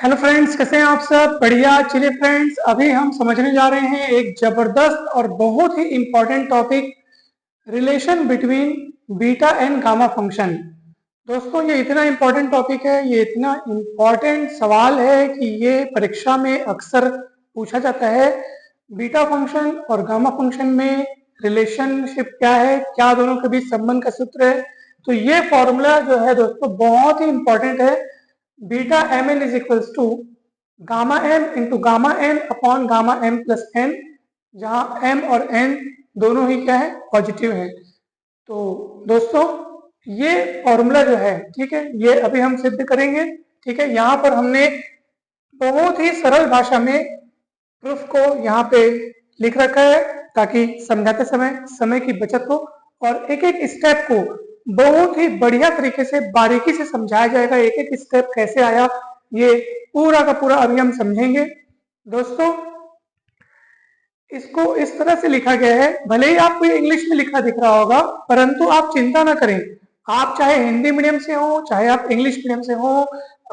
Hello friends, कैसे हैं आप सब? बढ़िया। चलिए फ्रेंड्स, अभी हम समझने जा रहे हैं एक जबरदस्त और बहुत ही important topic, relation between beta and gamma function. दोस्तों, ये इतना इंपॉर्टेंट टॉपिक है, ये इतना इंपॉर्टेंट सवाल है कि ये परीक्षा में अक्सर पूछा जाता है। बीटा फंक्शन और गामा फंक्शन में रिलेशनशिप क्या है, क्या दोनों के बीच संबंध का सूत्र है। तो ये फॉर्मूला जो है दोस्तों बहुत ही इंपॉर्टेंट है। Beta m n is equals to gamma m into gamma n upon gamma m plus n, जहां एम और एन दोनों ही क्या है, पॉजिटिव है। तो दोस्तों, ये फॉर्मूला जो है, ठीक है, ये अभी हम सिद्ध करेंगे। ठीक है, यहाँ पर हमने बहुत ही सरल भाषा में प्रूफ को यहाँ पे लिख रखा है ताकि समझाते समय की बचत हो, और एक एक स्टेप को बहुत ही बढ़िया तरीके से बारीकी से समझाया जाएगा। एक एक स्टेप कैसे आया, ये पूरा का पूरा अभी हम समझेंगे। दोस्तों, इसको इस तरह से लिखा गया है, भले ही आपको ये इंग्लिश में लिखा दिख रहा होगा, परंतु आप चिंता ना करें। आप चाहे हिंदी मीडियम से हो, चाहे आप इंग्लिश मीडियम से हो,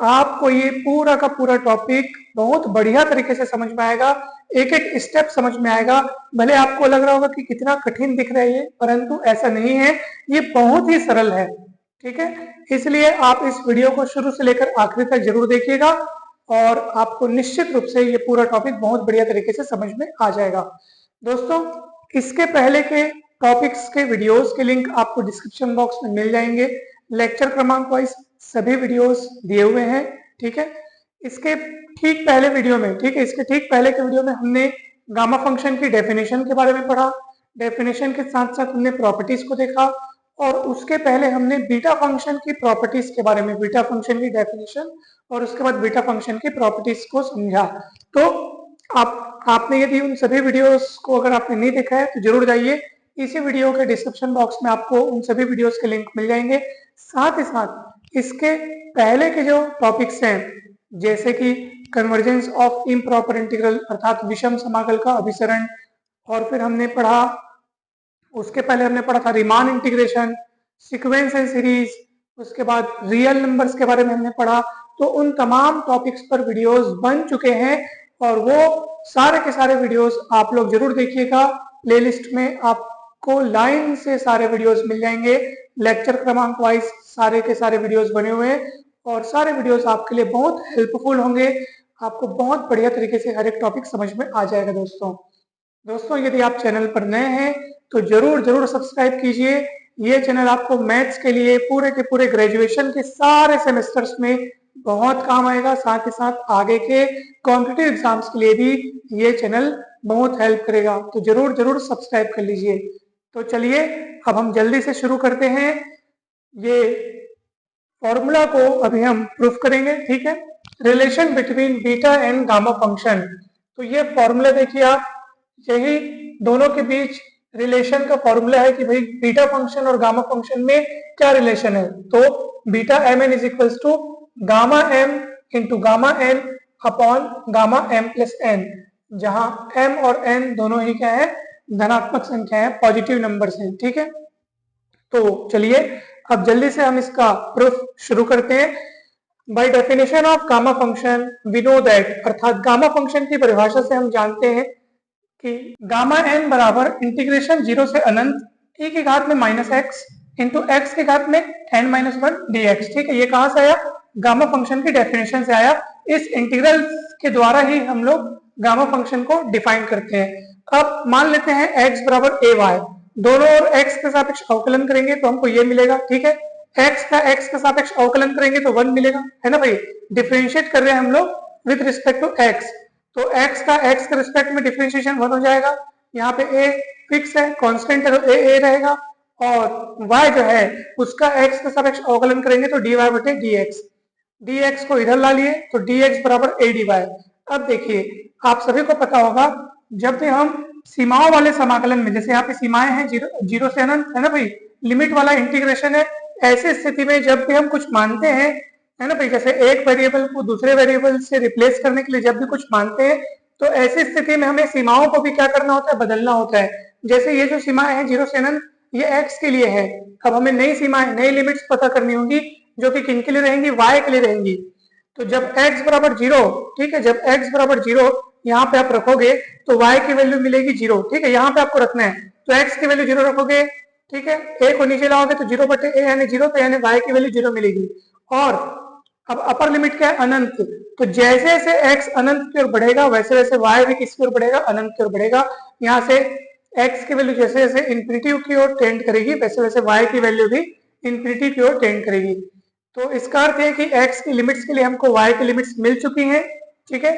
आपको ये पूरा का पूरा टॉपिक बहुत बढ़िया तरीके से समझ में आएगा। एक एक स्टेप समझ में आएगा। भले आपको लग रहा होगा कि कितना कठिन दिख रहा है ये, परंतु ऐसा नहीं है, ये बहुत ही सरल है। ठीक है, इसलिए आप इस वीडियो को शुरू से लेकर आखिरी तक जरूर देखिएगा और आपको निश्चित रूप से ये पूरा टॉपिक बहुत बढ़िया तरीके से समझ में आ जाएगा। दोस्तों, इसके पहले के टॉपिक्स के वीडियोस के लिंक आपको डिस्क्रिप्शन बॉक्स में मिल जाएंगे। लेक्चर क्रमांक वाइज सभी वीडियोस दिए हुए हैं। ठीक है, इसके ठीक पहले वीडियो में, ठीक है, इसके ठीक पहले के वीडियो में हमने गामा फंक्शन की डेफिनेशन के बारे में पढ़ा। डेफिनेशन के साथ साथ हमने प्रॉपर्टीज को देखा, और उसके पहले हमने बीटा फंक्शन की प्रॉपर्टीज के बारे में, बीटा फंक्शन की डेफिनेशन और उसके बाद बीटा फंक्शन की प्रॉपर्टीज को समझा। तो आपने यदि उन सभी वीडियोस को अगर आपने नहीं देखा है तो जरूर जाइए, इसी वीडियो के डिस्क्रिप्शन बॉक्स में आपको उन सभी वीडियोस के लिंक मिल जाएंगे। साथ ही साथ इसके पहले के जो टॉपिक्स हैं, जैसे कि कन्वर्जेंस ऑफ इम्प्रॉपर इंटीग्रल अर्थात विषम समाकल का अभिसरण, और फिर हमने पढ़ा, उसके पहले हमने पढ़ा था Riemann integration, sequence and series, उसके बाद रियल नंबर्स के बारे में हमने पढ़ा। तो उन तमाम टॉपिक्स पर वीडियोस बन चुके हैं, और वो सारे के सारे वीडियोस आप लोग जरूर देखिएगा। प्लेलिस्ट में आपको लाइन से सारे वीडियोस मिल जाएंगे, लेक्चर क्रमांक वाइज सारे के सारे वीडियोस बने हुए हैं, और सारे वीडियोस आपके लिए बहुत हेल्पफुल होंगे। आपको बहुत बढ़िया तरीके से हर एक टॉपिक समझ में आ जाएगा। दोस्तों, यदि आप चैनल पर नए हैं तो जरूर जरूर सब्सक्राइब कीजिए। ये चैनल आपको मैथ्स के लिए पूरे के पूरे ग्रेजुएशन के सारे सेमेस्टर्स में बहुत काम आएगा। साथ ही साथ आगे के कॉम्पिटिटिव एग्जाम्स के लिए भी ये चैनल बहुत हेल्प करेगा, तो जरूर जरूर सब्सक्राइब कर लीजिए। तो चलिए, अब हम जल्दी से शुरू करते हैं। ये फॉर्मूला को अभी हम प्रूफ करेंगे। ठीक है, relation between beta and gamma function. तो ये फॉर्मूला देखिए आप, यही दोनों के बीच रिलेशन का फॉर्मूला है कि भाई बीटा फंक्शन और गामा फंक्शन में क्या रिलेशन है। तो beta m n is equals to gamma m into gamma n upon gamma m plus n, जहां एम और एन दोनों ही क्या है, धनात्मक संख्या है, पॉजिटिव नंबर्स हैं। ठीक है, तो चलिए अब जल्दी से हम इसका प्रूफ शुरू करते हैं। By definition of gamma function we know that, अर्थात गामा फंक्शन की परिभाषा से हम जानते हैं कि गामा एन बराबर इंटीग्रेशन 0 से अनंत e की घात में माइनस एक्स इंटू एक्स की घात में n minus one D x. ठीक है, ये कहां से आया? गामा फंक्शन की डेफिनेशन से आया। इस इंटीग्रल के द्वारा ही हम लोग गामा फंक्शन को डिफाइन करते हैं। अब मान लेते हैं x बराबर ए वाई, दोनों ओर x के सापेक्ष अवकलन करेंगे तो हमको ये मिलेगा। ठीक है, x का x के सापेक्ष अवकलन करेंगे तो 1 मिलेगा, है ना भाई। डिफरेंशिएट कर रहे हैं हम लोग विद रिस्पेक्ट टू x, तो x का x के रिस्पेक्ट में डिफरेंशिएशन 1 हो जाएगा। यहाँ पे a फिक्स है, कांस्टेंट है, तो a रहेगा, और y जो है उसका x के सापेक्ष अवकलन करेंगे तो dy बटे dx, dx को इधर ला लिए तो dx बराबर a dy। अब देखिए, आप सभी को पता होगा, जब भी हम सीमाओं वाले समाकलन में, जैसे यहाँ पे सीमाएं हैं जीरो से अनंत, है ना भाई, लिमिट वाला इंटीग्रेशन है, ऐसी स्थिति में जब भी हम कुछ मानते हैं, है ना भाई, जैसे एक वेरिएबल को दूसरे वेरिएबल से रिप्लेस करने के लिए जब भी कुछ मानते हैं, तो ऐसी स्थिति में हमें सीमाओं को भी क्या करना होता है, बदलना होता है। जैसे ये जो सीमाएं हैं 0 से अनंत, ये x के लिए है। अब हमें नई सीमाएं, नई लिमिट्स पता करनी होगी, जो कि किन के लिए रहेंगी, y के लिए रहेंगी। तो जब x बराबर 0, ठीक है, जब x बराबर 0 यहाँ पे आप रखोगे तो y की वैल्यू मिलेगी 0, ठीक है, यहाँ पे आपको रखना है। तो x की वैल्यू 0 रखोगे, ठीक है, a को नीचे लाओगे तो 0/a यानी 0, तो यानी y की वैल्यू 0 मिलेगी। और अब अपर लिमिट क्या है, अनंत। तो जैसे जैसे x अनंत की ओर बढ़ेगा वैसे वैसे y भी किसकी ओर बढ़ेगा, अनंत की ओर बढ़ेगा। यहाँ से x की वैल्यू जैसे जैसे इंफिनिटी की ओर टेंड करेगी वैसे वैसे y की वैल्यू भी इंफिनिटी की ओर टेंड करेगी। तो इसका अर्थ है कि x की लिमिट्स के लिए हमको y की लिमिट्स मिल चुकी हैं, ठीक है।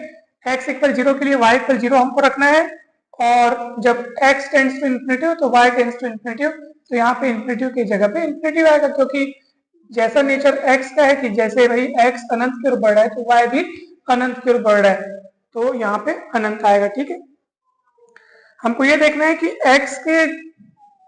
x इक्वल 0 के लिए y इक्वल 0 हमको रखना है, और जब x टेंड्स टू इंफिनिटी तो y टेंड्स टू इंफिनिटी, तो यहाँ पे इंफिनिटी की जगह पे इंफिनिटी आएगा, क्योंकि जैसा नेचर x का है कि जैसे भाई x अनंत की ओर बढ़ रहा है तो y भी अनंत की ओर बढ़ रहा है, तो यहाँ पे अनंत आएगा, ठीक है। हमको ये देखना है कि x के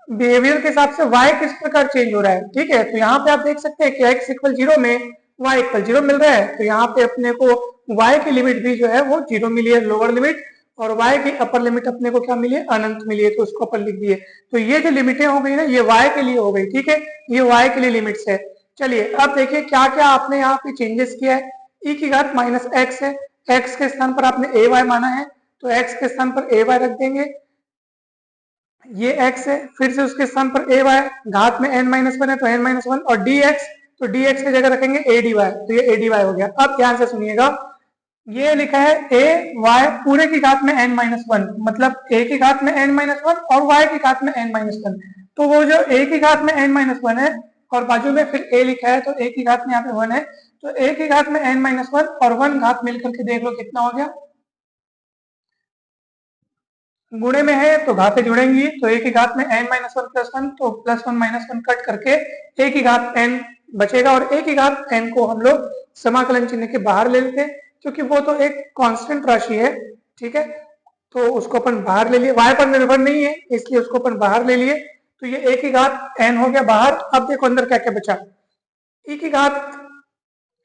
बिहेवियर के हिसाब से y किस प्रकार चेंज हो रहा है, ठीक है। तो यहाँ पे आप देख सकते हैं कि x इक्वल 0 में y इक्वल 0 मिल रहा है, तो यहाँ पे अपने को y की लिमिट भी जो है वो 0 मिली है, लोअर लिमिट, और y की अपर लिमिट अपने को क्या मिली है, अनंत मिली है, तो उसको अपन लिख दिए। तो ये जो लिमिटें हो गई ना, ये y के लिए हो गई, ठीक है, ये y के लिए लिमिट्स है। चलिए अब देखिए क्या क्या आपने यहाँ पे चेंजेस किया है। e की घात माइनस x है, x के स्थान पर आपने a y माना है, तो x के स्थान पर a y रख देंगे, ये x है, फिर से उसके स्थान पर a y, घात में n-1 है तो n-1, और dx, तो dx की जगह रखेंगे a dy, तो ये a dy हो गया। अब ध्यान से सुनिएगा, ये लिखा है a y पूरे की घात में n-1, मतलब a की घात में n-1 और y की घात में n-1, तो वो जो a की घात में n-1 है और बाजू में फिर a लिखा है तो a की घात में यहाँ पे 1 है, तो a की घात में n-1 और 1 घात मिलकर के देख लो कितना हो गया, गुणे में है तो घातें जुड़ेंगी, तो a की घात में n-1 प्लस 1, तो प्लस 1 माइनस 1 कट करके a की घात n बचेगा, और a की घात n को हम लोग समाकलन चिन्ह के बाहर ले लेते हैं, क्योंकि वो तो एक कांस्टेंट राशि है, ठीक है, तो उसको अपन बाहर ले लिए, y पर निर्भर नहीं है इसलिए उसको अपन बाहर ले लिए, तो ये a की घात n हो गया बाहर। अब देखो अंदर क्या क्या बचा, e की घात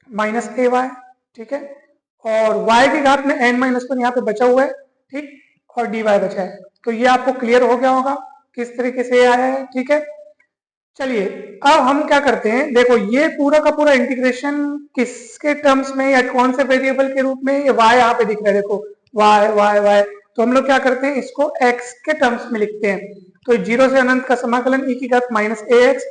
माइनस ए वाई, ठीक है, और y की घात में n-1 यहाँ पे बचा हुआ है, ठीक, और dy बचा है। तो ये आपको क्लियर हो गया होगा किस तरीके से आया है, ठीक है। चलिए अब हम क्या करते हैं, देखो ये पूरा का पूरा इंटीग्रेशन किसके टर्म्स में या कौन से वेरिएबल के रूप में, ये y यहाँ पे दिख रहा है, देखो y y y, तो हम लोग क्या करते हैं इसको x के टर्म्स में लिखते हैं। तो 0 से अनंत का समाकलन e की घात माइनस ax,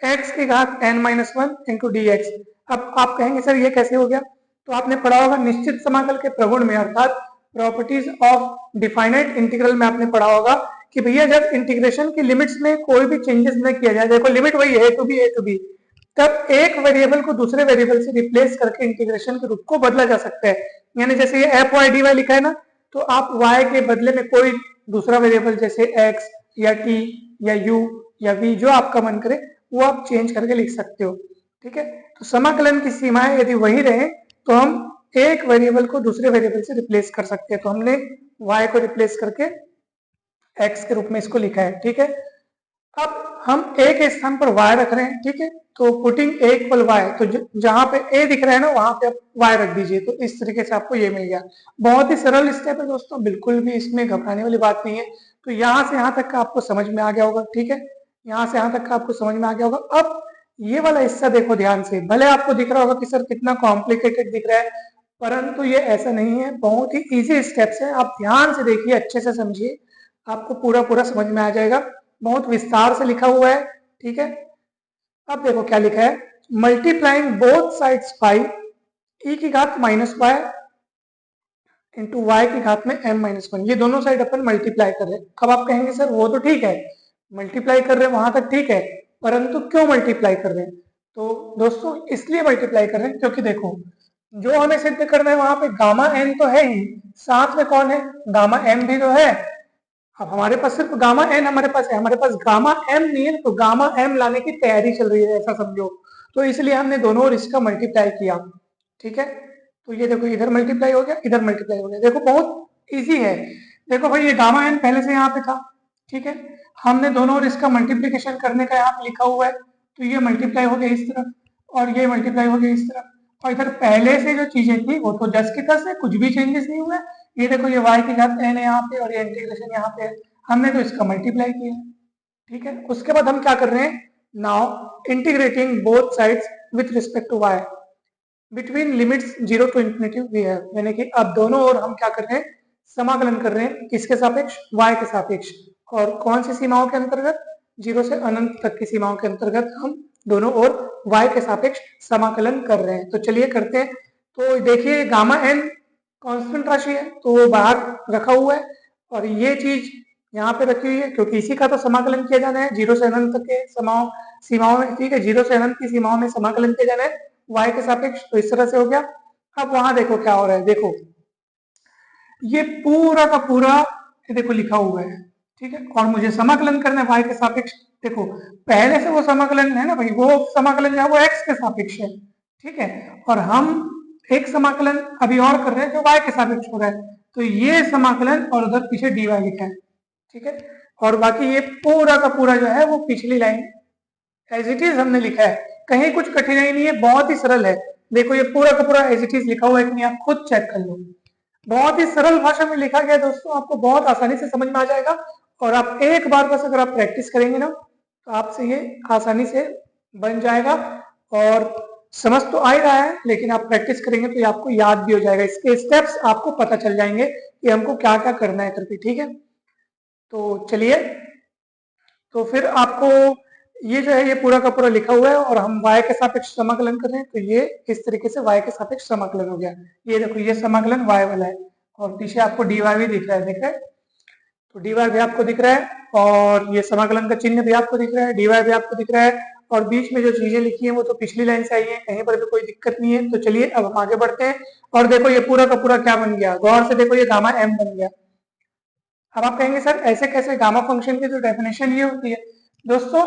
x की घात n-1 इंटू dx। अब आप कहेंगे सर ये कैसे हो गया, तो आपने पढ़ा होगा निश्चित समाकल के प्रगुण में, अर्थात प्रॉपर्टीज ऑफ डिफाइनाइट इंटीग्रल में आपने पढ़ा होगा कि भैया जब इंटीग्रेशन की लिमिट्स में कोई भी चेंजेस न किया जाए, देखो लिमिट वही है ए टू बी, तब एक वेरिएबल को दूसरे वेरिएबल से रिप्लेस करके इंटीग्रेशन के रूप को बदला जा सकता है। यानी जैसे ये एफ वाई डी वाई लिखा है ना, तो आप y के बदले में कोई दूसरा वेरिएबल जैसे x या t या u या v जो आपका मन करे वो आप चेंज करके लिख सकते हो, ठीक है। तो समाकलन की सीमाएं यदि वही रहे तो हम एक वेरिएबल को दूसरे वेरिएबल से रिप्लेस कर सकते हैं, तो हमने y को रिप्लेस करके x के रूप में इसको लिखा है, ठीक है। अब हम a के स्थान पर y रख रहे हैं, ठीक है, तो पुटिंग a इक्वल y, तो जहां पे a दिख रहा है ना वहां पे आप y रख दीजिए, तो इस तरीके से आपको ये मिल गया। बहुत ही सरल स्टेप है दोस्तों, बिल्कुल भी इसमें घबराने वाली बात नहीं है। तो यहाँ से यहाँ तक का आपको समझ में आ गया होगा, ठीक है, यहाँ से यहाँ तक का आपको समझ में आ गया होगा। अब ये वाला हिस्सा देखो ध्यान से, भले आपको दिख रहा होगा कि सर कितना कॉम्प्लिकेटेड दिख रहा है, परंतु ये ऐसा नहीं है, बहुत ही इजी स्टेप्स है। आप ध्यान से देखिए, अच्छे से समझिए, आपको पूरा पूरा समझ में आ जाएगा, बहुत विस्तार से लिखा हुआ है, ठीक है। अब देखो क्या लिखा है, multiplying both sides by e की घात माइनस वाई इंटू वाई की घात में m-1, ये दोनों साइड अपन मल्टीप्लाई कर रहे हैं। अब आप कहेंगे सर वो तो ठीक है, मल्टीप्लाई कर रहे हैं वहां तक ठीक है, परंतु क्यों मल्टीप्लाई कर रहे हैं, तो दोस्तों इसलिए मल्टीप्लाई कर रहे हैं क्योंकि देखो जो हमें सिद्ध करना है वहां पे गामा n तो है ही, साथ में कौन है, गामा m भी तो है। अब हमारे पास सिर्फ गामा n हमारे पास है, हमारे पास गामा m नहीं है, तो गामा m लाने की तैयारी चल रही है ऐसा समझो, तो इसलिए हमने दोनों और इसका मल्टीप्लाई किया, ठीक है। तो ये देखो इधर मल्टीप्लाई हो गया, इधर मल्टीप्लाई हो गया, देखो बहुत इजी है। देखो भाई ये गामा n पहले से यहाँ पे था, ठीक है, हमने दोनों और इसका मल्टीप्लीकेशन करने का यहाँ पे लिखा हुआ है, तो ये मल्टीप्लाई हो गया इस तरफ और ये मल्टीप्लाई हो गया इस तरफ, और इधर पहले से जो चीजें थी वो तो 10 की 10 है, कुछ भी चेंजेस नहीं हुआ है। ये देखो ये y की घात n है यहाँ पे और ये इंटीग्रेशन यहाँ पे है, हमने तो इसका मल्टीप्लाई किया, ठीक है। उसके बाद हम क्या कर रहे हैं, now integrating both sides with respect to y, between limits 0 to infinity we have, यानी कि अब दोनों ओर हम क्या कर रहे हैं, समाकलन कर रहे हैं, किसके सापेक्ष, y के सापेक्ष। और कौन सी सीमाओं के अंतर्गत, 0 से अनंत तक की सीमाओं के अंतर्गत हम दोनों ओर y के सापेक्ष समाकलन कर रहे हैं। तो चलिए करते हैं। तो देखिए गामा n कांस्टेंट राशि है, तो वो बाहर रखा हुआ है, और ये चीज यहाँ पे रखी हुई है, क्योंकि इसी का तो समाकलन किया जाना है 0 से अनंत तक के सीमाओं में। ठीक है, 0 से अनंत की सीमाओं में समाकलन किया जाना है y के सापेक्ष। तो इस तरह से हो गया। अब वहां देखो क्या हो रहा है, देखो ये पूरा का पूरा ये देखो लिखा हुआ है, ठीक है, और मुझे समाकलन करना है y के सापेक्ष। देखो पहले से वो समाकलन है ना भाई, वो समाकलन जो है वो x के सापेक्ष है, ठीक है, और हम एक समाकलन अभी और कर रहे हैं जो y के सापेक्ष हो रहा है। तो ये समाकलन और उधर पीछे dy लिखा है, ठीक है, और बाकी ये पूरा का पूरा जो है वो पिछली लाइन एज इट इज हमने लिखा है, कहीं कुछ कठिनाई नहीं है, बहुत ही सरल है। देखो ये पूरा का पूरा एज इट इज लिखा हुआ है कि नहीं, आप खुद चेक कर लो। बहुत ही सरल भाषा में लिखा गया दोस्तों, आपको बहुत आसानी से समझ में आ जाएगा। और आप एक बार बस अगर आप प्रैक्टिस करेंगे ना, तो आपसे ये आसानी से बन जाएगा। और समझ तो आ ही रहा है, लेकिन आप प्रैक्टिस करेंगे तो ये आपको याद भी हो जाएगा, इसके स्टेप्स आपको पता चल जाएंगे कि हमको क्या क्या करना है करके, ठीक है। तो चलिए, तो फिर आपको ये जो है ये पूरा का पूरा लिखा हुआ है, और हम y के सापेक्ष समाकलन कर रहे हैं, तो ये इस तरीके से y के सापेक्ष समाकलन हो गया। ये देखो ये समाकलन y वाला है, और पीछे आपको dy भी दिख रहा है, देख रहे हैं, तो dy भी आपको दिख रहा है, और ये समाकलन का चिन्ह भी आपको दिख रहा है, dy भी आपको दिख रहा है, और बीच में जो चीजें लिखी है वो तो पिछली लाइन से आई है, कहीं पर भी कोई दिक्कत नहीं है। तो चलिए अब हम आगे बढ़ते हैं, और देखो ये पूरा का पूरा क्या बन गया, गौर से देखो ये गामा m बन गया। अब आप कहेंगे सर ऐसे कैसे, गामा फंक्शन की जो डेफिनेशन ये होती है दोस्तों,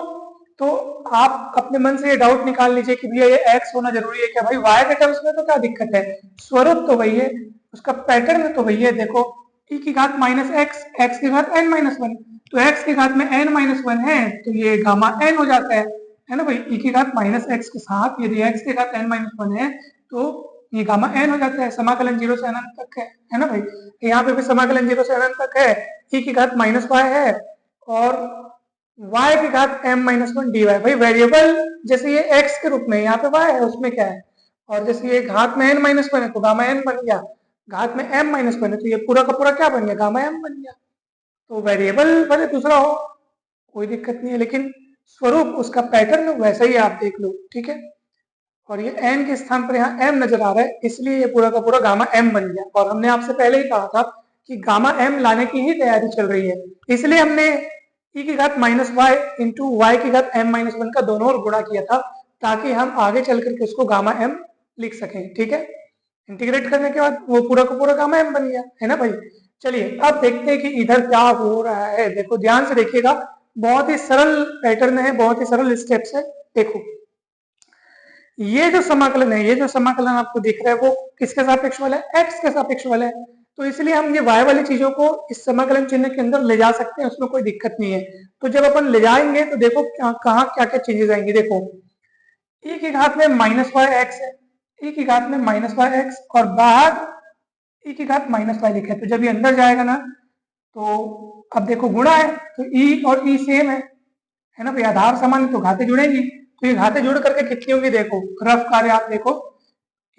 तो आप अपने मन से ये डाउट निकाल लीजिए कि भैया ये x होना जरूरी है क्या, भाई y के टर्म्स में तो क्या दिक्कत है, स्वरूप तो वही है, उसका पैटर्न तो वही है। देखो e की घात माइनस एक्स, एक्स की घात n माइनस वन, तो x की घात में n माइनस वन है, तो ये गामा n हो जाता है ना भाई। e की घात माइनस एक्स के साथ यदि x की घात n माइनस वन है, तो ये गामा n हो जाता है। समाकलन 0 से अनंत तक है ना भाई, यहाँ पे भी समाकलन 0 से अनंत तक है, e की घात माइनस वाई है, और y की घात m minus one d y. भाई वेरिएबल जैसे ये x के रूप में, यहाँ पे y है, उसमें क्या है, और जैसे ये घात में n माइनस वन है तो गामा n बन गया, घात में m माइनस वन है तो ये पूरा का पूरा क्या बन गया, गामा m बन गया। तो वेरिएबल भले दूसरा हो कोई दिक्कत नहीं है, लेकिन स्वरूप उसका पैटर्न वैसा ही आप देख लो, ठीक है। और ये n के स्थान पर यहाँ m नजर आ रहा है, इसलिए ये पूरा का पूरा गामा m बन गया। और हमने आपसे पहले ही कहा था कि गामा m लाने की ही तैयारी चल रही है, इसलिए हमने e की घात माइनस वाई इंटू वाई की घात m माइनस वन का दोनों ओर गुणा किया था, ताकि हम आगे चल करके उसको गामा m लिख सकें, ठीक है। इंटीग्रेट करने के बाद वो पूरा का पूरा गामा m बन गया, है ना भाई। चलिए अब देखते हैं कि इधर क्या हो रहा है। देखो ध्यान से देखिएगा, बहुत ही सरल पैटर्न है, बहुत ही सरल स्टेप्स है। देखो ये जो समाकलन है, ये जो समाकलन आपको दिख रहा है वो किसके सापेक्ष वाला है, x के सापेक्ष वाला है। तो इसलिए हम ये y वाली चीजों को इस समाकलन चिन्ह के अंदर ले जा सकते हैं, उसमें कोई दिक्कत नहीं है। तो जब अपन ले जाएंगे तो देखो कहाँ क्या क्या चीजें आएंगी। देखो e की घात में माइनस वाई एक्स है, e की घात में माइनस वाई एक्स, और बाहर e की घात माइनस वाई लिखा है। तो जब ये अंदर जाएगा ना, तो अब देखो गुणा है, तो e और e सेम है ना भाई, आधार समान है तो घातें जुड़ेंगी। तो ये घातें जुड़ करके कितनी होंगी, देखो रफ कार्य आप देखो,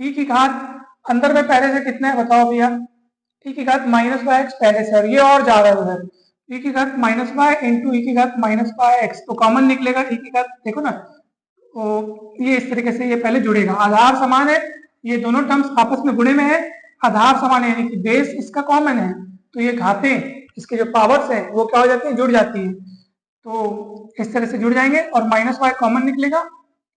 e की घात अंदर में पहले से कितना है बताओ भैया, e की घात माइनस वाई एक्स पहले से, और ये और जा रहा है उधर, e की घात माइनस वाई इंटू e की घात माइनस वाई एक्स, तो कॉमन निकलेगा e की घात, देखो ना, तो ये इस तरीके से ये पहले जुड़ेगा, आधार समान है, ये दोनों टर्म्स आपस में गुणे में है, आधार समान है यानी कि बेस इसका कॉमन है, तो ये घातें इसके जो पावर्स है वो क्या हो जाती है, जुड़ जाती है। तो इस तरह से जुड़ जाएंगे, और माइनस वाई कॉमन निकलेगा,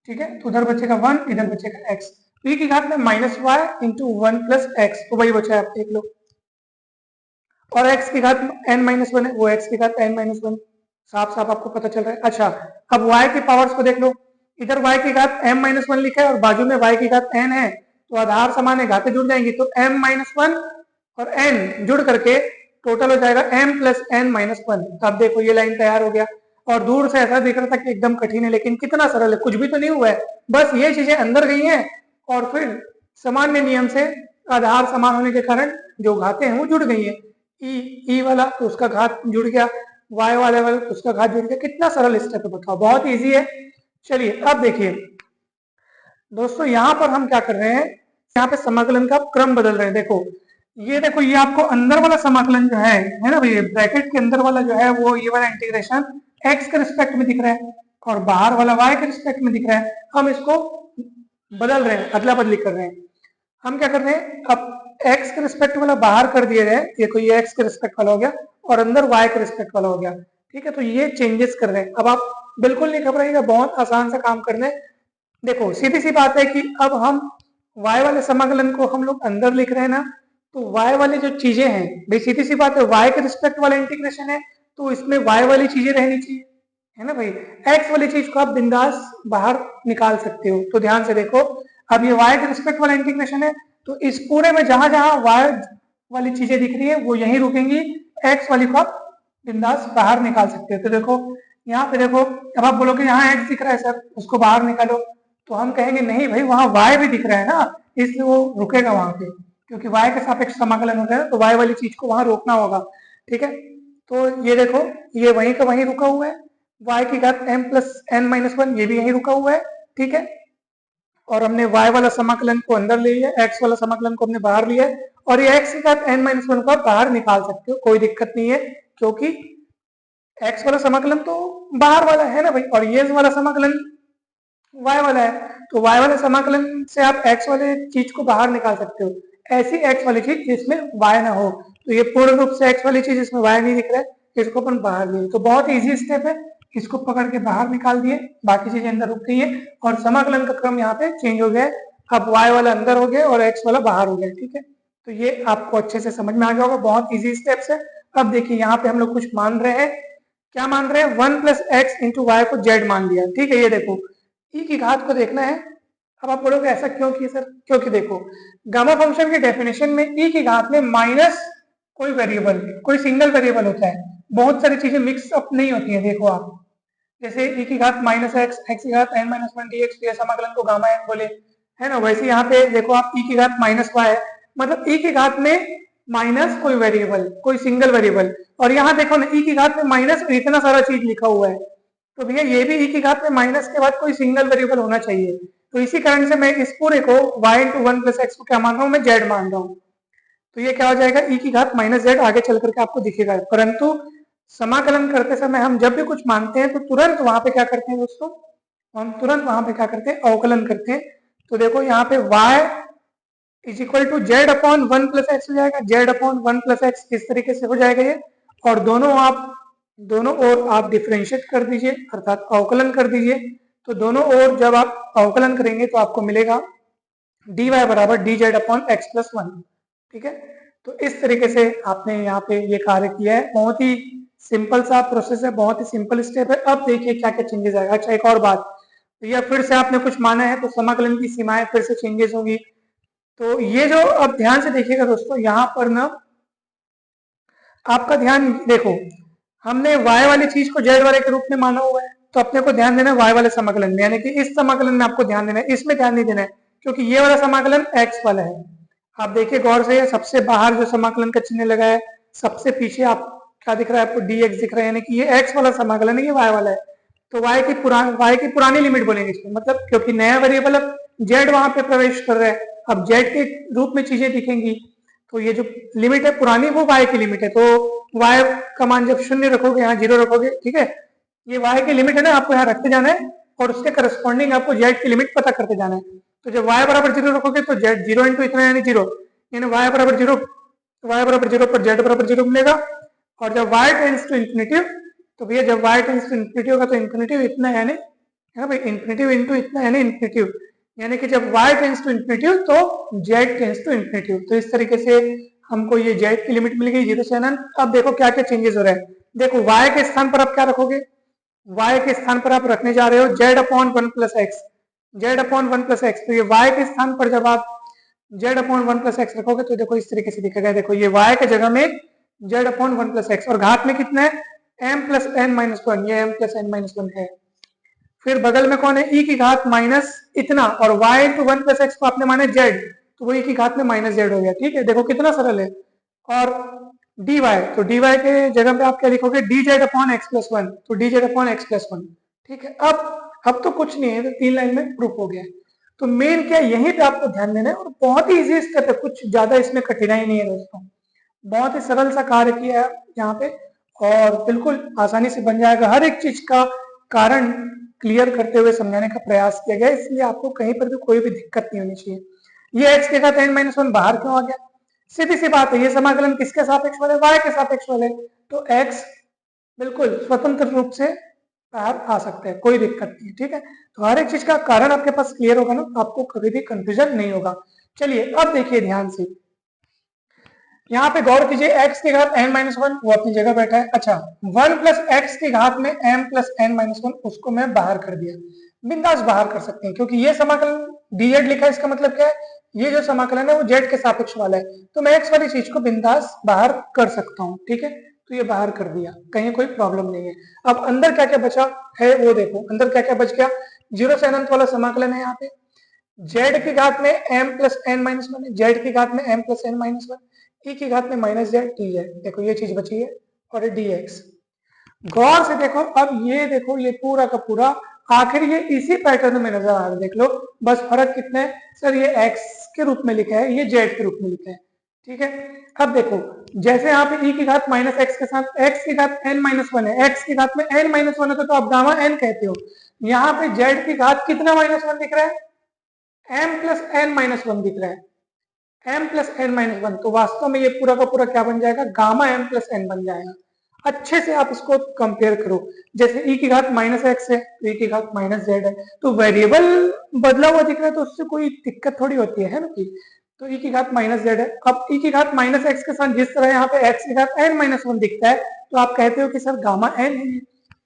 ठीक है, तो उधर बचेगा वन, इधर बचेगा एक्स, तो e की घात में minus y into one plus x, तो वही बचा है, आप देख लो, और x की घात n माइनस वन है, वो x की घात n माइनस वन, साफ साफ आपको पता चल रहा है। अच्छा अब y के पावर्स को देख लो, इधर y की घात m माइनस वन लिखा है और बाजू में y की घात n है, तो आधार समान है, घातें जुड़ जाएंगी, तो m माइनस वन और n जुड़ करके टोटल हो जाएगा m plus n minus one. अब देखो ये लाइन तैयार हो गया, और दूर से ऐसा दिख रहा था कि एकदम कठिन है, लेकिन कितना सरल है, कुछ भी तो नहीं हुआ है, बस ये चीजें अंदर गई हैं, और फिर सामान्य नियम से आधार समान होने के कारण जो घातें हैं वो जुड़ गई हैं, ई वाला तो उसका घात जुड़ गया, वाई वाला तो उसका घात जुड़ गया। कितना सरल स्टेप है बताओ, बहुत इजी है। चलिए अब देखिए, दोस्तों यहाँ पर हम क्या कर रहे हैं, यहाँ पे समाकलन का क्रम बदल रहे हैं। देखो ये आपको अंदर वाला समाकलन जो है ना भैया, ब्रैकेट के अंदर वाला जो है वो ये वाला इंटीग्रेशन एक्स के रिस्पेक्ट में दिख रहा है और बाहर वाला वाई के रिस्पेक्ट में दिख रहा है। हम इसको बदल रहे हैं, अदला बदली कर रहे हैं। हम क्या कर रहे हैं, अब एक्स के रिस्पेक्ट वाला बाहर कर दिए गए, देखो ये एक्स के रिस्पेक्ट वाला हो गया और अंदर वाई के रिस्पेक्ट वाला हो गया। ठीक है, तो ये चेंजेस कर रहे हैं। अब आप बिल्कुल नहीं घबराइएगा, बहुत आसान सा काम करना है। देखो सीधी सी बात है कि अब हम y वाले समाकलन को हम लोग अंदर लिख रहे हैं ना, तो y वाली जो चीजें हैं, भाई सीधी सी बात है, y के रिस्पेक्ट वाला इंटीग्रेशन है तो इसमें y वाली चीजें रहनी चाहिए, है ना भाई। x वाली चीज को आप बिंदास बाहर निकाल सकते हो। तो ध्यान से देखो, अब ये y के रिस्पेक्ट वाला इंटीग्रेशन है तो इस पूरे में जहां जहां y वाली चीजें दिख रही है वो यहीं रुकेंगी, x वाली को आप बिंदास बाहर निकाल सकते हो। तो देखो यहाँ पे देखो, अब आप बोलोगे यहाँ x दिख रहा है सर, उसको बाहर निकालो, तो हम कहेंगे नहीं भाई वहां y भी दिख रहा है ना, इसलिए वो रुकेगा वहां पे, क्योंकि y के सापेक्ष समाकलन होता है तो y वाली चीज को वहां रोकना होगा। ठीक है, तो ये देखो ये वहीं का वहीं रुका हुआ है, y की घात m प्लस n माइनस 1 ये भी यहीं रुका हुआ है। ठीक है, और हमने y वाला समाकलन को अंदर ले लिया, x वाला समाकलन को हमने बाहर लिया है, और ये x की घात n माइनस 1 को आप बाहर निकाल सकते हो, कोई दिक्कत नहीं है, क्योंकि x वाला समाकलन तो बाहर वाला है ना भाई, और ये वाला समाकलन y वाला है, तो y वाले समाकलन से आप x वाले चीज को बाहर निकाल सकते हो। ऐसी x वाली चीज जिसमें y ना हो, तो ये पूर्ण रूप से x वाली चीज जिसमें y नहीं दिख रहा है, इसको अपन बाहर लिए। तो बहुत इजी स्टेप है, इसको पकड़ के बाहर निकाल दिए, बाकी चीजें अंदर रुक गई है और समाकलन का क्रम यहाँ पे चेंज हो गया है। अब y वाला अंदर हो गया और x वाला बाहर हो गया। ठीक है, तो ये आपको अच्छे से समझ में आ गया होगा, बहुत इजी स्टेप्स है। अब देखिए यहाँ पे हम लोग कुछ मान रहे हैं, क्या मान रहे हैं, 1 प्लस एक्स इंटू वाई को z मान लिया। ठीक है, ये देखो e की घात को देखना है। अब आप बोलोगे ऐसा क्यों किया सर, क्योंकि देखो गामा फंक्शन के डेफिनेशन में e की घात में माइनस कोई वेरिएबल, कोई सिंगल वेरिएबल होता है, बहुत सारी चीजें मिक्स अप नहीं होती है। देखो आप जैसे e की घात माइनस एक्स, एक्स की घात n माइनस 1 dx, ये समाकलन को गामा n बोले, है ना। वैसे यहाँ पे देखो आप e की घात माइनस वाई है, मतलब e की घात में माइनस कोई वेरिएबल, कोई सिंगल वेरिएबल, और यहाँ देखो ना e की घात में माइनस इतना सारा चीज लिखा हुआ है, तो भैया ये भी e की घात में माइनस के बाद कोई सिंगल वेरिएबल होना चाहिए। तो इसी कारण से मैं इस पूरे को y इंटू 1 प्लस एक्स को क्या मान रहा हूँ, मैं z मान रहा हूँ। तो ये क्या हो जाएगा, e की घात माइनस z आगे चल करके आपको दिखेगा। परंतु समाकलन करते समय हम जब भी कुछ मानते हैं तो तुरंत वहां पे क्या करते हैं दोस्तों, हम तुरंत वहां पे क्या करते हैं, अवकलन करते हैं। तो देखो यहाँ पे y is equal to z upon 1 plus x हो जाएगा, जेड अपॉन 1 प्लस एक्स इस तरीके से हो जाएगा ये, और दोनों ओर आप डिफरेंशिएट कर दीजिए, अर्थात अवकलन कर दीजिए। तो दोनों ओर जब आप अवकलन करेंगे तो आपको मिलेगा dy बराबर D Z upon x plus 1। ठीक है, तो इस तरीके से आपने यहाँ पे ये कार्य किया है, बहुत ही सिंपल सा प्रोसेस है, बहुत ही सिंपल स्टेप है। अब देखिए क्या क्या चेंजेस आएगा। अच्छा एक और बात, तो यह फिर से आपने कुछ माना है तो समाकलन की सीमाएं फिर से चेंजेस होगी। तो ये जो अब ध्यान से देखिएगा दोस्तों, यहाँ पर ना आपका ध्यान देखो, हमने y वाली चीज को z वाले के रूप में माना हुआ है, तो अपने को ध्यान देना है y वाले समाकलन में, यानी कि इस समाकलन में आपको ध्यान देना है, इसमें ध्यान नहीं देना है, क्योंकि ये वाला समाकलन x वाला है। आप देखिए गौर से, सबसे बाहर जो समाकलन का चिन्ह लगा है, सबसे पीछे आप क्या दिख रहा है, आपको dx दिख रहा है, यानी कि ये x वाला समाकलन है, ये y वाला है। तो y की पुरानी लिमिट बोलेंगे इसमें, मतलब क्योंकि नया वेरिएबल अब z वहां पे प्रवेश कर रहा है, अब z के रूप में चीजें दिखेंगी, तो ये जो लिमिट है पुरानी वो y की लिमिट है। तो y का मान जब शून्य रखोगे, यहाँ 0 रखोगे, ठीक है, ये y की लिमिट है ना, आपको यहाँ रखते जाना है और उसके करस्पॉन्डिंग आपको z की लिमिट पता करते जाना है। तो जब y बराबर 0 रखोगे तो z 0 इंटू इतना यानी 0, यानी y बराबर 0 पर z बराबर 0 मिलेगा। और जब y टेंड्स टू इन्फिनिटी, तो भैया जब y टेंड्स टू इन्फिनिटी होगा तो इन्फिनिटी इतना यानी, है ना भाई, इन्फिनिटी इंटू इतना यानी इन्फिनिटी, यानी कि जब y टेंड्स टू इन्फिनिटी तो z टेंड्स टू इन्फिनिटी। तो इस तरीके से हमको ये z की लिमिट मिल गई 0 से अनंत। अब देखो क्या क्या चेंजेस हो रहा है, देखो y के स्थान पर आप क्या रखोगे, y के स्थान पर आप रखने जा रहे हो z upon 1 plus x, z upon 1 plus x. तो ये y के स्थान पर जब आप z अपॉन 1 प्लस एक्स रखोगे तो देखो इस तरीके से दिखेगा, देखो ये y के जगह में z अपॉन 1 प्लस एक्स, और घात में कितना है m प्लस n माइनस 1, ये m प्लस n माइनस 1 है। फिर बगल में कौन है, e की घात माइनस इतना, और y इंटू 1 प्लस एक्स को आपने माने z, तो वो e की घात में माइनस z हो गया। ठीक है, देखो कितना सरल है। और dy, तो dy के जगह पे आप क्या लिखोगे, dz अपॉन एक्स प्लस 1, तो dz अपॉन एक्स प्लस 1। ठीक है, अब तो कुछ नहीं है, तो 3 लाइन में प्रूफ हो गया। तो मेन क्या यहीं पे आपको ध्यान देना है, और बहुत ही इजी स्टेप है, कुछ ज्यादा इसमें कठिनाई नहीं है दोस्तों, बहुत ही सरल सा कार्य किया है यहाँ पे, और बिल्कुल आसानी से बन जाएगा। हर एक चीज का कारण क्लियर करते हुए समझाने का प्रयास किया गया, इसलिए आपको कहीं पर भी कोई भी दिक्कत नहीं होनी चाहिए। ये x के घात n-1 बाहर क्यों आ गया? सीधी सी बात है, ये समाकलन किसके सापेक्ष वाले? y के सापेक्ष वाले, तो x बिल्कुल स्वतंत्र रूप से बाहर आ सकते हैं, कोई दिक्कत नहीं है, ठीक है। तो हर एक चीज का कारण आपके पास क्लियर होगा ना, आपको कभी भी कंफ्यूजन नहीं होगा। चलिए अब देखिए ध्यान से, यहाँ पे गौर कीजिए, x के घात n-1 वो अपनी जगह बैठा है। अच्छा, 1 प्लस एक्स के घात में m प्लस n-1 उसको मैं बाहर कर दिया, बिंदास बाहर कर सकते हैं, क्योंकि ये समाकलन dz लिखा है, इसका मतलब क्या है, ये जो समाकलन है वो z के सापेक्ष वाला है, तो मैं x वाली चीज को बिंदास बाहर कर सकता हूँ, ठीक है। तो ये बाहर कर दिया, कहीं कोई प्रॉब्लम नहीं है। अब अंदर क्या क्या बचा है वो देखो, अंदर क्या क्या बच गया, 0 से अनंत वाला समाकलन है यहाँ पे, z की घात में m प्लस n-1 है, z की घात में m प्लस n-1, e की घात में माइनस जेड dz, देखो ये चीज बची है, और dx। गौर से देखो, अब ये देखो, ये पूरा का पूरा आखिर ये इसी पैटर्न में नजर आ रहा है, देख लो, बस फर्क कितना है सर, ये x के रूप में लिखा है, ये z के रूप में लिखा है, ठीक है। अब देखो, जैसे यहाँ पे e की घात माइनस एक्स के साथ x की घात n-1 है, x की घात में n-1 है, तो आप गामा n कहते हो। यहाँ पे z की घात कितना -1 दिख रहा है, m प्लस n-1 दिख रहा है, m प्लस n-1, तो वास्तव में ये पूरा का पूरा क्या बन जाएगा, गामा m प्लस n बन जाएगा। अच्छे से आप इसको कंपेयर करो, जैसे e की घात माइनस एक्स है, तो e की घात माइनस जेड है, तो वेरिएबल बदला हुआ दिख रहा है, तो उससे कोई दिक्कत थोड़ी होती है ना कि, तो e की घात माइनस जेड है। अब e की घात माइनस एक्स के साथ जिस तरह यहाँ पे x की घात n-1 दिखता है, तो आप कहते हो कि सर गामा n है,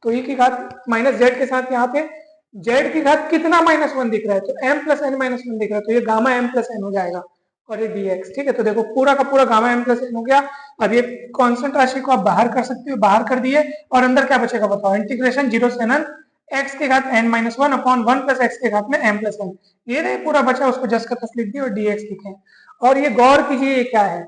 तो e की घात माइनस जेड के साथ यहाँ पे z की घात कितना -1 दिख रहा है, तो m प्लस n-1 दिख रहा है, तो ये गामा m प्लस n हो जाएगा, और ये dx, ठीक है। तो देखो पूरा का पूरा गामा m प्लस n हो गया। अब ये कांस्टेंट राशि को आप बाहर कर सकते हो, बाहर कर दिए, और अंदर क्या बचेगा बताओ, इंटीग्रेशन 0 से अनंत x के घात n-1 अपॉन 1 प्लस x के घात में m प्लस n, ये नहीं पूरा बचा, उसको जस का तस लिख दिया और dx लिखे। और ये गौर कीजिए, ये क्या है,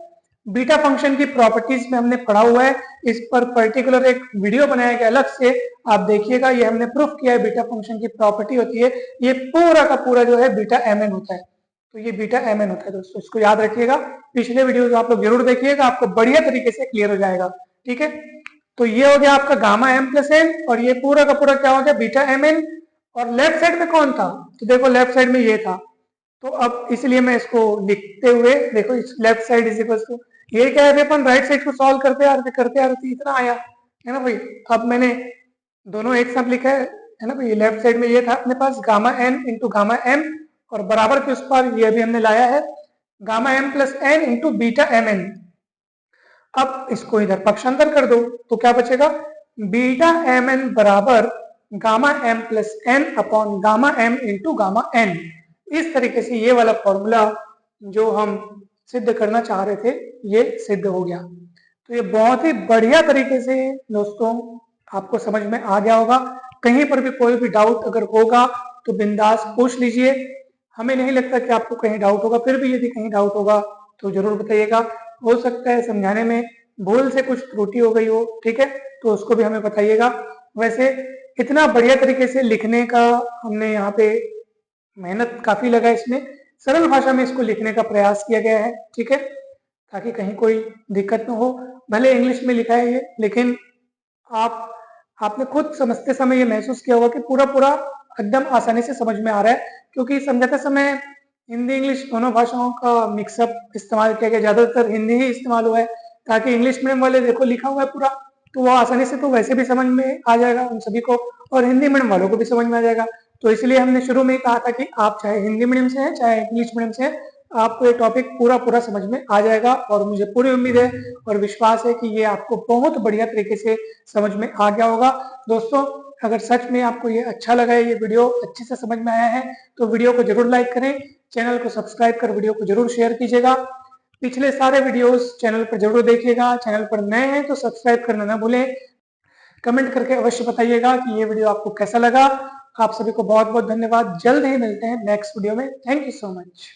बीटा फंक्शन की प्रॉपर्टीज में हमने पढ़ा हुआ है, इस पर पर्टिकुलर एक वीडियो बनाया गया अलग से, आप देखिएगा, ये हमने प्रूफ किया है, बीटा फंक्शन की प्रॉपर्टी होती है, ये पूरा का पूरा जो है बीटा mn होता है, तो ये बीटा mn होता है दोस्तों, इसको याद रखिएगा, पिछले वीडियो आप लोग जरूर देखिएगा, आपको बढ़िया तरीके से क्लियर हो जाएगा, ठीक है। तो ये हो गया आपका गामा m प्लस n, और ये पूरा का पूरा क्या हो गया, बीटा mn, और लेफ्ट साइड में कौन था, तो देखो लेफ्ट साइड में ये था, तो अब इसलिए मैं इसको लिखते हुए देखो, इस left side is equal to, ये क्या है, अपन राइट साइड को सॉल्व करते आ रहे थे, इतना आया है ना भाई। अब मैंने दोनों एक साथ लिखा है ना भाई, लेफ्ट साइड में ये था अपने पास gamma n into gamma m, और बराबर के उस पर ये भी हमने लाया है gamma m plus n into beta mn। अब इसको इधर पक्षांतर कर दो, तो क्या बचेगा, बीटा mn बराबर gamma m plus n upon gamma m into gamma n। इस तरीके से ये वाला फॉर्मूला जो हम सिद्ध करना चाह रहे थे, ये सिद्ध हो गया। तो ये बहुत ही बढ़िया तरीके से दोस्तों आपको समझ में आ गया होगा। कहीं पर भी कोई भी डाउट अगर होगा तो बिंदास पूछ लीजिए, हमें नहीं लगता कि आपको कहीं डाउट होगा, फिर भी यदि कहीं डाउट होगा तो जरूर बताइएगा, हो सकता है समझाने में भूल से कुछ त्रुटि हो गई हो, ठीक है, तो उसको भी हमें बताइएगा। वैसे इतना बढ़िया तरीके से लिखने का हमने यहाँ पे मेहनत काफी लगा, इसमें सरल भाषा में इसको लिखने का प्रयास किया गया है, ठीक है, ताकि कहीं कोई दिक्कत न हो। भले इंग्लिश में लिखा है ये, लेकिन आपने खुद समझते समय ये महसूस किया होगा कि पूरा पूरा एकदम आसानी से समझ में आ रहा है, क्योंकि समझाते समय हिंदी इंग्लिश दोनों भाषाओं का मिक्सअप इस्तेमाल किया गया, ज्यादातर हिंदी ही इस्तेमाल हुआ है, ताकि इंग्लिश मीडियम वाले देखो लिखा हुआ है पूरा, तो वो आसानी से तो वैसे भी समझ में आ जाएगा उन सभी को, और हिंदी मीडियम वालों को भी समझ में आ जाएगा। तो इसलिए हमने शुरू में ही कहा था कि आप चाहे हिंदी मीडियम से हैं चाहे इंग्लिश मीडियम से हैं, आपको ये टॉपिक पूरा पूरा समझ में आ जाएगा, और मुझे पूरी उम्मीद है और विश्वास है कि ये आपको बहुत बढ़िया तरीके से समझ में आ गया होगा। दोस्तों अगर सच में आपको ये अच्छा लगा है, ये वीडियो अच्छे से समझ में आया है, तो वीडियो को जरूर लाइक करें, चैनल को सब्सक्राइब कर वीडियो को जरूर शेयर कीजिएगा, पिछले सारे वीडियोस चैनल पर जरूर देखिएगा, चैनल पर नए हैं तो सब्सक्राइब करना ना भूलें, कमेंट करके अवश्य बताइएगा कि ये वीडियो आपको कैसा लगा। आप सभी को बहुत बहुत धन्यवाद, जल्द ही मिलते हैं नेक्स्ट वीडियो में, थैंक यू सो मच।